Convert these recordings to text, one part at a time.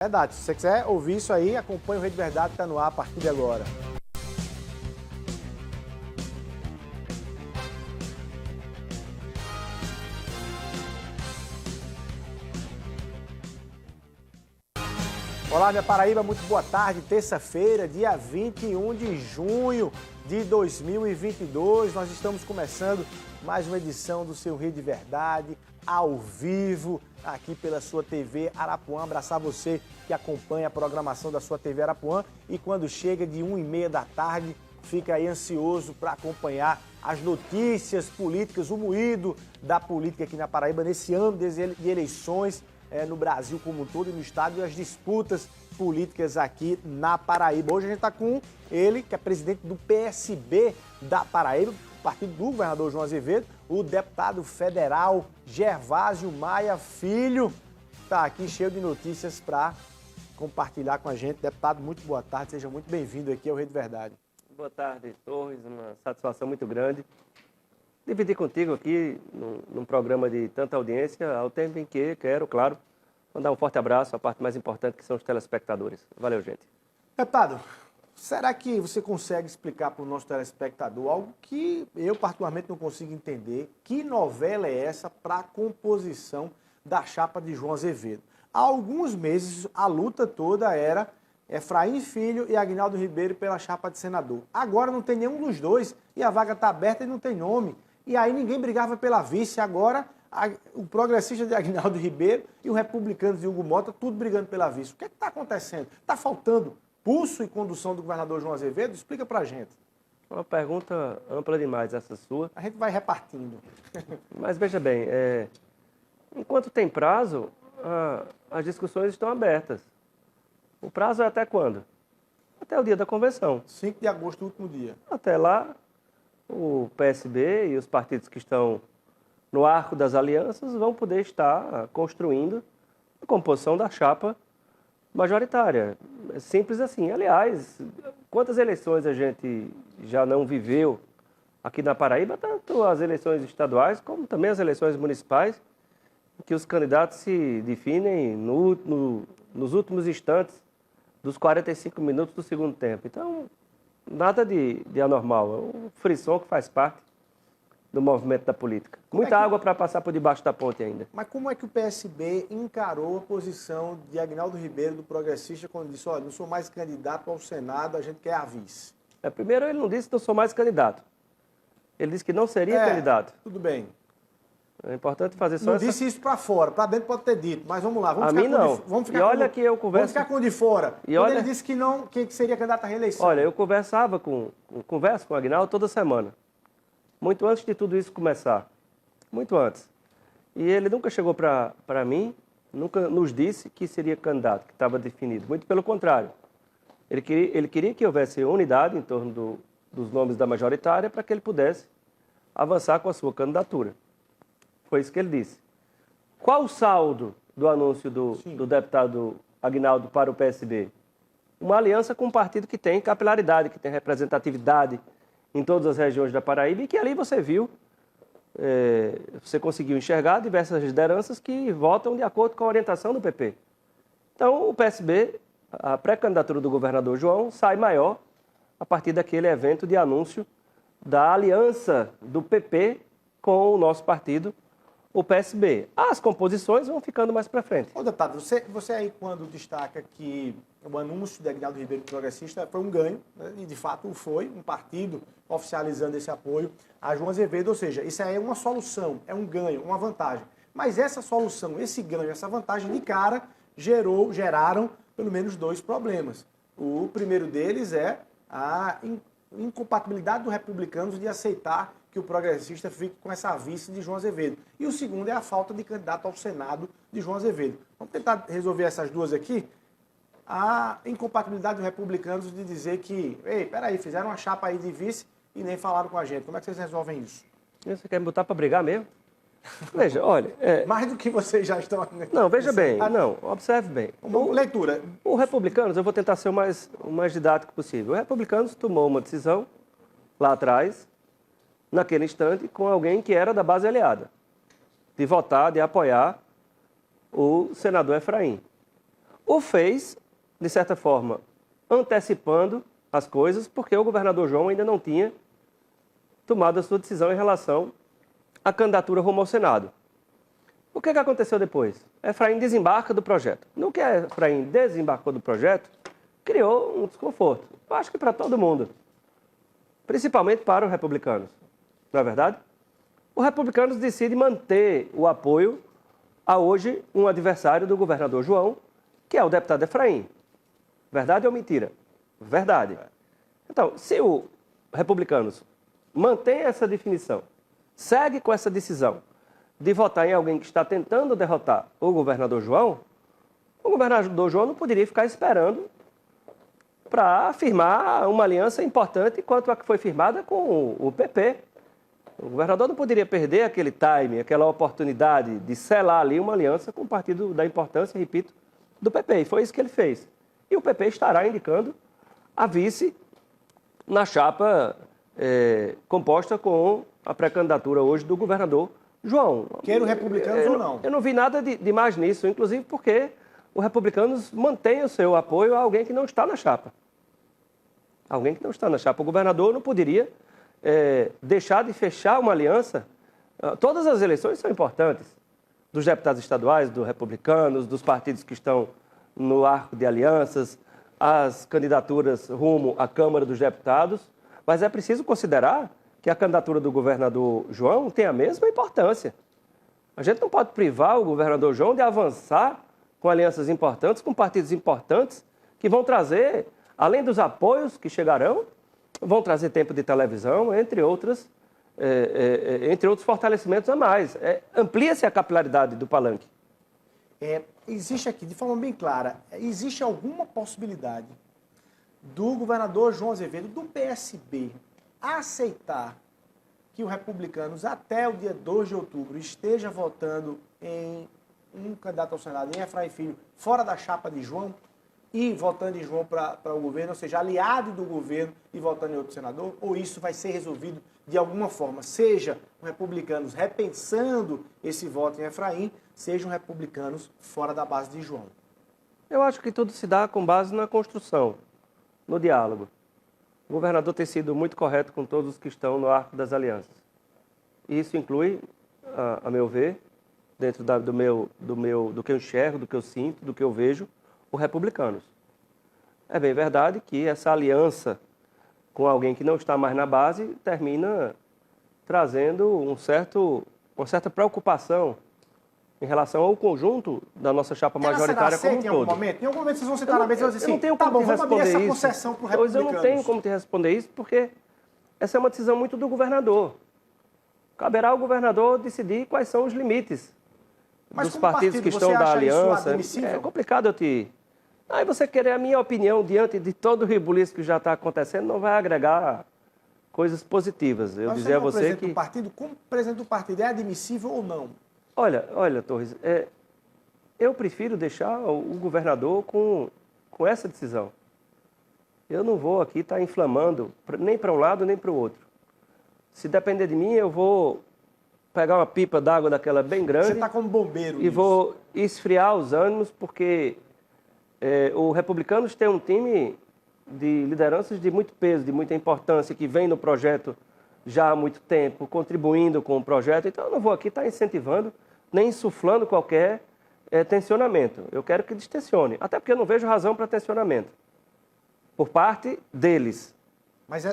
Verdade, se você quiser ouvir isso aí, acompanhe o Rede Verdade, que está no ar a partir de agora. Olá, minha Paraíba, muito boa tarde. Terça-feira, dia 21 de junho de 2022. Nós estamos começando mais uma edição do seu Rede Verdade, ao vivo, aqui pela sua TV Arapuã. Abraçar você que acompanha a programação da sua TV Arapuã. E quando chega de 1h30 da tarde, fica aí ansioso para acompanhar as notícias políticas, o moído da política aqui na Paraíba, nesse ano de eleições, no Brasil como um todo e no estado, e as disputas políticas aqui na Paraíba. Hoje a gente está com ele, que é presidente do PSB da Paraíba, partido do governador João Azevedo, o deputado federal Gervásio Maia Filho. Está aqui cheio de notícias para compartilhar com a gente. Deputado, muito boa tarde, seja muito bem-vindo aqui ao Rede Verdade. Boa tarde, Torres, uma satisfação muito grande dividir contigo aqui num programa de tanta audiência, ao tempo em que quero, claro, mandar um forte abraço à parte mais importante, que são os telespectadores. Valeu, gente. Deputado, será que você consegue explicar para o nosso telespectador algo que eu particularmente não consigo entender? Que novela é essa para a composição da chapa de João Azevedo? Há alguns meses a luta toda era Efraim Filho e Aguinaldo Ribeiro pela chapa de senador. Agora não tem nenhum dos dois e a vaga está aberta e não tem nome. E aí ninguém brigava pela vice. Agora o progressista de Aguinaldo Ribeiro e o republicano de Hugo Mota, tudo brigando pela vice. O que é que está acontecendo? Está faltando pulso e condução do governador João Azevedo? Explica para a gente. Uma pergunta ampla demais essa sua. A gente vai repartindo. Mas veja bem, enquanto tem prazo, as discussões estão abertas. O prazo é até quando? Até o dia da convenção. 5 de agosto, último dia. Até lá, o PSB e os partidos que estão no arco das alianças vão poder estar construindo a composição da chapa majoritária. É simples assim. Aliás, quantas eleições a gente já não viveu aqui na Paraíba, tanto as eleições estaduais como também as eleições municipais, em que os candidatos se definem nos últimos instantes dos 45 minutos do segundo tempo. Então, nada de anormal. É um frisson que faz parte do movimento da política. Muita água para passar por debaixo da ponte ainda. Mas como é que o PSB encarou a posição de Aguinaldo Ribeiro, do progressista, quando disse, olha, não sou mais candidato ao Senado, a gente quer a vice? Primeiro, ele não disse que não sou mais candidato. Ele disse que não seria candidato. Tudo bem. É importante fazer só não disse isso para fora, para dentro pode ter dito, mas vamos lá. Vamos a mim não. Vamos ficar e olha que eu converso... Vamos ficar com o de fora. E quando olha... ele disse que não, que seria candidato à reeleição. Olha, eu converso com o Aguinaldo toda semana. Muito antes de tudo isso começar. Muito antes. E ele nunca chegou para mim, nunca nos disse que seria candidato, que estava definido. Muito pelo contrário. Ele queria que houvesse unidade em torno dos nomes da majoritária para que ele pudesse avançar com a sua candidatura. Foi isso que ele disse. Qual o saldo do anúncio do deputado Aguinaldo para o PSB? Uma aliança com um partido que tem capilaridade, que tem representatividade em todas as regiões da Paraíba e que ali você viu, você conseguiu enxergar diversas lideranças que votam de acordo com a orientação do PP. Então, o PSB, a pré-candidatura do governador João, sai maior a partir daquele evento de anúncio da aliança do PP com o nosso partido, o PSB. As composições vão ficando mais para frente. Ô, deputado, você aí quando destaca que o anúncio de Aguinaldo Ribeiro progressista foi um ganho, né, e de fato foi, um partido oficializando esse apoio a João Azevedo, ou seja, isso aí é uma solução, é um ganho, uma vantagem. Mas essa solução, esse ganho, essa vantagem de cara geraram pelo menos dois problemas. O primeiro deles é a incompatibilidade dos republicanos de aceitar que o progressista fique com essa vice de João Azevedo. E o segundo é a falta de candidato ao Senado de João Azevedo. Vamos tentar resolver essas duas aqui. A incompatibilidade dos republicanos de dizer que, ei, peraí, fizeram uma chapa aí de vice e nem falaram com a gente. Como é que vocês resolvem isso? Você quer me botar para brigar mesmo? Veja, olha... Mais do que vocês já estão... Não, veja bem, não, observe bem. Leitura. O Republicanos, eu vou tentar ser o mais didático possível. O Republicanos tomou uma decisão lá atrás, naquele instante, com alguém que era da base aliada, de votar, de apoiar o senador Efraim. o fez, de certa forma, antecipando as coisas, porque o governador João ainda não tinha tomado a sua decisão em relação à candidatura rumo ao Senado. O que aconteceu depois? Efraim desembarca do projeto. No que Efraim desembarcou do projeto, criou um desconforto. Eu acho que para todo mundo, principalmente para os republicanos. Não é verdade? Os republicanos decidem manter o apoio a hoje um adversário do governador João, que é o deputado Efraim. Verdade ou mentira? Verdade. Então, se os republicanos mantêm essa definição, segue com essa decisão de votar em alguém que está tentando derrotar o governador João não poderia ficar esperando para firmar uma aliança importante quanto a que foi firmada com o PP. O governador não poderia perder aquele time, aquela oportunidade de selar ali uma aliança com o partido da importância, repito, do PP. E foi isso que ele fez. E o PP estará indicando a vice na chapa composta com a pré-candidatura hoje do governador João. Queira o Republicanos ou não? Eu não vi nada de mais nisso, inclusive porque os republicanos mantêm o seu apoio a alguém que não está na chapa. Alguém que não está na chapa. O governador não poderia deixar de fechar uma aliança. Todas as eleições são importantes. Dos deputados estaduais, dos republicanos, dos partidos que estão no arco de alianças, as candidaturas rumo à Câmara dos Deputados. Mas é preciso considerar que a candidatura do governador João tem a mesma importância. A gente não pode privar o governador João de avançar com alianças importantes, com partidos importantes, que vão trazer, além dos apoios que chegarão, vão trazer tempo de televisão, entre outros fortalecimentos a mais. Amplia-se a capilaridade do palanque. Existe aqui, de forma bem clara, existe alguma possibilidade do governador João Azevedo, do PSB, aceitar que os republicanos, até o dia 2 de outubro, esteja votando em um candidato ao Senado, em Efraim Filho, fora da chapa de João, e votando em João para o governo, ou seja, aliado do governo e votando em outro senador? Ou isso vai ser resolvido de alguma forma? Seja os republicanos repensando esse voto em Efraim, sejam republicanos fora da base de João. Eu acho que tudo se dá com base na construção, no diálogo. O governador tem sido muito correto com todos os que estão no arco das alianças. E isso inclui, a meu ver, dentro do que eu enxergo, do que eu sinto, do que eu vejo, os republicanos. É bem verdade que essa aliança com alguém que não está mais na base termina trazendo uma certa preocupação em relação ao conjunto da nossa chapa majoritária como um todo. Em algum momento vocês vão sentar na mesa e vão dizer assim, eu não tenho como vamos abrir essa isso. concessão para o Pois republicanos. eu não tenho como te responder isso, porque essa é uma decisão muito do governador. Caberá ao governador decidir quais são os limites dos partidos que estão da aliança. É complicado eu te... Aí você querer a minha opinião diante de todo o rebuliço que já está acontecendo não vai agregar coisas positivas. Eu dizer a você que... Como presidente do partido, é admissível ou não? Olha, Torres, eu prefiro deixar o governador com essa decisão. Eu não vou aqui estar inflamando nem para um lado nem para o outro. Se depender de mim, eu vou pegar uma pipa d'água daquela bem grande... Você está como bombeiro. E vou esfriar os ânimos, porque os republicanos têm um time de lideranças de muito peso, de muita importância, que vem no projeto já há muito tempo, contribuindo com o projeto. Então, eu não vou aqui estar incentivando, nem insuflando qualquer tensionamento. Eu quero que distensione, até porque eu não vejo razão para tensionamento. Por parte deles. Mas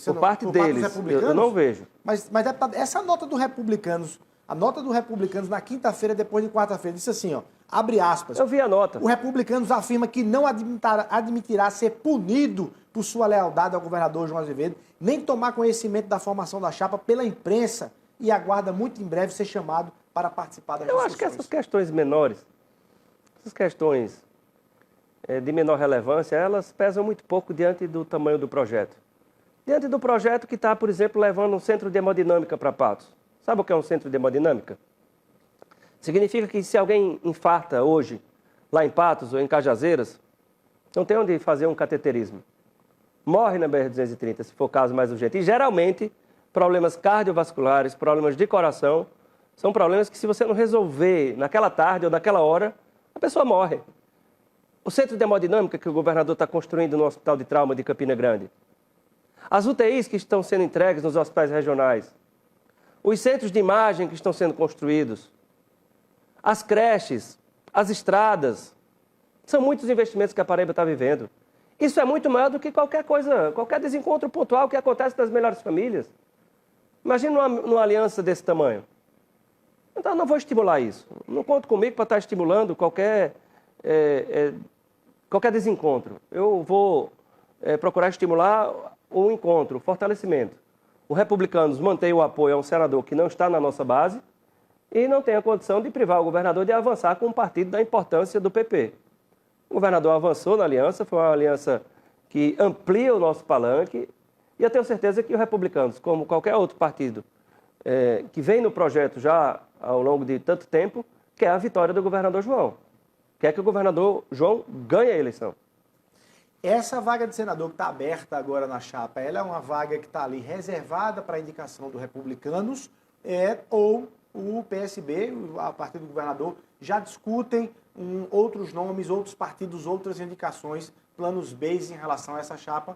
por parte deles, eu não vejo. Mas, deputado, essa nota do Republicanos, a nota do Republicanos na quinta-feira, depois de quarta-feira, disse assim, ó, abre aspas. Eu vi a nota. O Republicanos afirma que não admitirá ser punido por sua lealdade ao governador João Azevedo, nem tomar conhecimento da formação da chapa pela imprensa e aguarda muito em breve ser chamado para participar das discussões. Eu acho que essas questões menores, essas questões de menor relevância, elas pesam muito pouco diante do tamanho do projeto. Diante do projeto que está, por exemplo, levando um centro de hemodinâmica para Patos. Sabe o que é um centro de hemodinâmica? Significa que se alguém infarta hoje, lá em Patos ou em Cajazeiras, não tem onde fazer um cateterismo. Morre na BR-230, se for o caso mais urgente. E, geralmente, problemas cardiovasculares, problemas de coração, são problemas que, se você não resolver naquela tarde ou naquela hora, a pessoa morre. O centro de hemodinâmica que o governador está construindo no Hospital de Trauma de Campina Grande. As UTIs que estão sendo entregues nos hospitais regionais. Os centros de imagem que estão sendo construídos. As creches, as estradas. São muitos investimentos que a Paraíba está vivendo. Isso é muito maior do que qualquer coisa, qualquer desencontro pontual que acontece nas melhores famílias. Imagina numa aliança desse tamanho. Então, eu não vou estimular isso. Não conto comigo para estar estimulando qualquer desencontro. Eu vou procurar estimular o encontro, o fortalecimento. O Republicanos mantém o apoio a um senador que não está na nossa base e não tem a condição de privar o governador de avançar com um partido da importância do PP. O governador avançou na aliança, foi uma aliança que amplia o nosso palanque e eu tenho certeza que os Republicanos, como qualquer outro partido que vem no projeto já ao longo de tanto tempo, quer a vitória do governador João. Quer que o governador João ganhe a eleição. Essa vaga de senador que está aberta agora na chapa, ela é uma vaga que está ali reservada para a indicação dos Republicanos ou o PSB, a partir do governador, já discutem outros nomes, outros partidos, outras indicações, planos B em relação a essa chapa?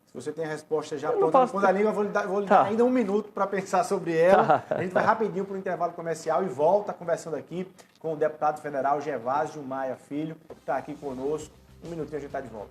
Se você tem a resposta já pronta na ponta da língua, eu vou lhe dar ainda um minuto para pensar sobre ela. A gente vai rapidinho para o intervalo comercial e volta conversando aqui com o deputado federal Gervásio Maia Filho, que está aqui conosco. Um minutinho a gente está de volta.